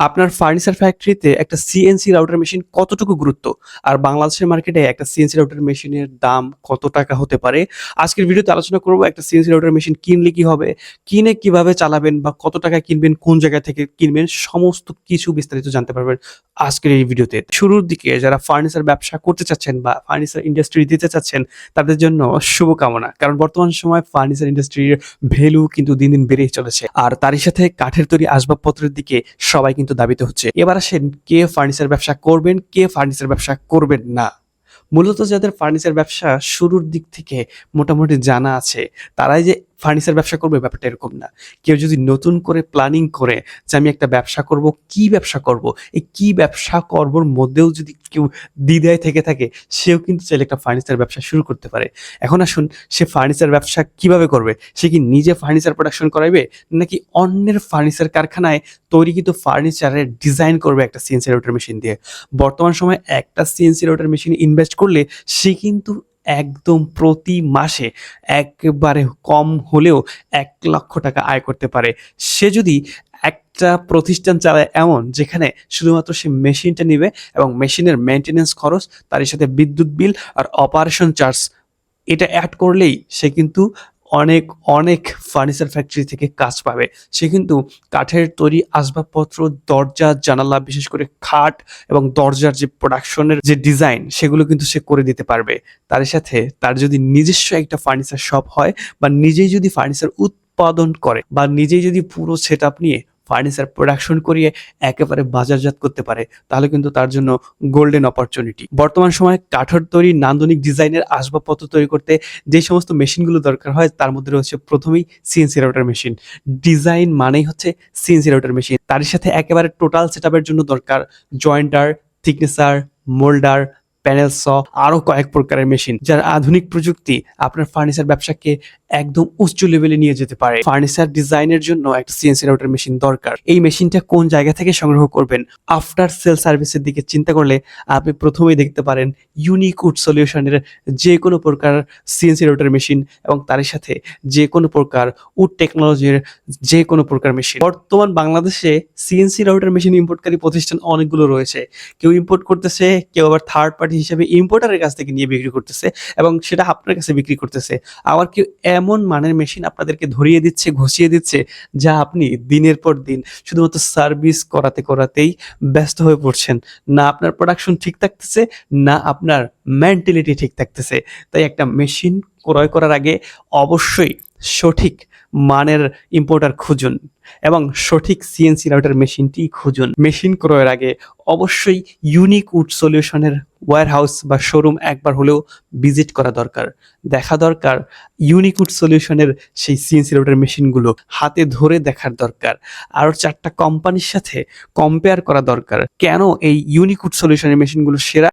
আপনার ফার্নিচার ফ্যাক্টরিতে একটা সিএনসি রাউটার মেশিন কতটুকু গুরুত্ব? আর বাংলাদেশের মার্কেটে একটা সিএনসি রাউটার মেশিনের দাম কত টাকা হতে পারে? আজকের ভিডিওতে আলোচনা করব একটা সিএনসি রাউটার মেশিন কিনলে কি হবে? কিনে কিভাবে চালাবেন বা কত টাকায় কিনবেন, কোন জায়গা থেকে কিনবেন সমস্ত কিছু বিস্তারিত জানতে পারবেন আজকের এই ভিডিওতে। শুরুর দিকে যারা ফার্নিচার ব্যবসা করতে চাচ্ছেন বা ফার্নিচার ইন্ডাস্ট্রি দিতে চাচ্ছেন তাদের জন্য শুভকামনা। কারণ বর্তমান সময়ে ফার্নিচার ইন্ডাস্ট্রির ভ্যালু কিন্তু দিন, দিন বেড়েই চলেছে। আর তারই সাথে কাঠের তৈরি আসবাবপত্রের দিকে সবাই কিন্তু দাবিত হচ্ছে। এবার আসেন কে ফার্নিচার ব্যবসা করবেন, কে ফার্নিচার ব্যবসা করবেন না। মূলত যাদের ফার্নিচার ব্যবসা শুরুর দিক থেকে মোটামুটি জানা আছে, তারাই যে ফার্নিচার ব্যবসা করবে ব্যাপারটা এরকম না। কেউ যদি নতুন করে প্ল্যানিং করে যে আমি একটা ব্যবসা করব, কি ব্যবসা করব? এই কি ব্যবসা করবর মধ্যেও যদি কেউ দ্বিধায় থেকে থাকে, সেও কিন্তু চাইলে একটা ফার্নিচার ব্যবসা শুরু করতে পারে। এখন আসুন সে ফার্নিচার ব্যবসা কিভাবে করবে? সে কি নিজে ফার্নিচার প্রোডাকশন করাইবে? নাকি অন্যের ফার্নিচার কারখানায় তৈরিকৃত ফার্নিচারের ডিজাইন করবে একটা সিএনসি রাউটার মেশিন দিয়ে? বর্তমান সময়ে একটা সিএনসি রাউটার মেশিনে ইনভেস্ট করলে সে কিন্তু একদম প্রতি মাসে একেবারে কম হলেও ১,০০,০০০ টাকা আয় করতে পারে। সে যদি একটা প্রতিষ্ঠান চালায় এমন যেখানে শুধুমাত্র সে মেশিনটা নিবে এবং মেশিনের মেইনটেন্যান্স খরচ, তারই সাথে বিদ্যুৎ বিল আর অপারেশন চার্জ এটা এড করলেই সে কিন্তু অনেক, অনেক ফার্নিচার ফ্যাক্টরি থেকে কাজ পাবে। সে কিন্তু কাঠের তৈরি আসবাবপত্র, দরজা, জানালা, বিশেষ করে খাট এবং দরজার যে প্রোডাকশনের যে ডিজাইন সেগুলো কিন্তু সে করে দিতে পারবে। তার সাথে তার যদি নিজস্ব একটা ফার্নিচার শপ হয় বা নিজেই যদি ফার্নিচার উৎপাদন করে বা নিজেই যদি পুরো সেটআপ নিয়ে ফার্নিচার প্রোডাকশন করিয়ে একেবারে বাজারজাত করতে পারে, তাহলে কিন্তু তার জন্য গোল্ডেন অপরচুনিটি। বর্তমান সময়ে কাঠের তৈরি নান্দনিক ডিজাইনের আসবাবপত্র তৈরি করতে যে সমস্ত মেশিনগুলো দরকার হয় তার মধ্যে রয়েছে প্রথমেই সিএনসি রাউটার মেশিন। ডিজাইন মানেই হচ্ছে সিএনসি রাউটার মেশিন। তার সাথে একেবারে টোটাল সেটআপের জন্য দরকার জয়েন্টার, থিকনেসার, মোল্ডার, প্যানেল স, আরো কয়েক প্রকারের মেশিন, যার আধুনিক প্রযুক্তি আপনার ফার্নিচার ব্যবসাকে একদম উচ্চ লেভেলে নিয়ে যেতে পারে। ফার্নিচার ডিজাইনের জন্য একটা সিএনসি রাউটার মেশিন দরকার। এই মেশিনটা কোন জায়গা থেকে সংগ্রহ করবেন? আফটার সেল সার্ভিসের দিকে চিন্তা করলে আপনি প্রথমেই দেখতে পারেন ইউনিক উড সলিউশনের যে কোনো প্রকার সিএনসি রাউটার মেশিন এবং তার সাথে যে কোনো প্রকার উড টেকনোলজির যে কোনো প্রকার মেশিন। বর্তমান বাংলাদেশে সিএনসি রাউটার মেশিন ইম্পোর্টকারী প্রতিষ্ঠান অনেকগুলো রয়েছে। কেউ ইম্পোর্ট করতেছে, কেউ আবার থার্ড পার্টি হিসেবে ইম্পোর্টারের কাছ থেকে নিয়ে বিক্রি করতেছে এবং সেটা আপনার কাছে বিক্রি করতেছে। আবার কেউ এমন মানের মেশিন আপনাদেরকে ধরিয়ে দিচ্ছে, ঘষিয়ে দিচ্ছে, যা আপনি দিনের পর দিন শুধুমাত্র সার্ভিস করাতে করাতেই ব্যস্ত হয়ে পড়ছেন। না আপনার প্রোডাকশন ঠিক থাকতেছে, না আপনার মেন্টালিটি ঠিক থাকতেছে। তাই একটা মেশিন ক্রয় করার আগে অবশ্যই সঠিক মানের ইম্পোর্টার খুঁজুন এবং সঠিক সিএনসি রাউটার মেশিনটি খুঁজুন। মেশিন ক্রয়ের আগে অবশ্যই ইউনিক উড সলিউশনের ওয়্যারহাউস বা শোরুম একবার হলেও ভিজিট করা দরকার। দেখা দরকার ইউনিক উড সলিউশনের সেই সিএনসি রাউটার মেশিনগুলো হাতে ধরে দেখার দরকার। আরও ৪টা কোম্পানির সাথে কম্পেয়ার করা দরকার। কেন এই ইউনিক উড সলিউশনের মেশিনগুলো সেরা?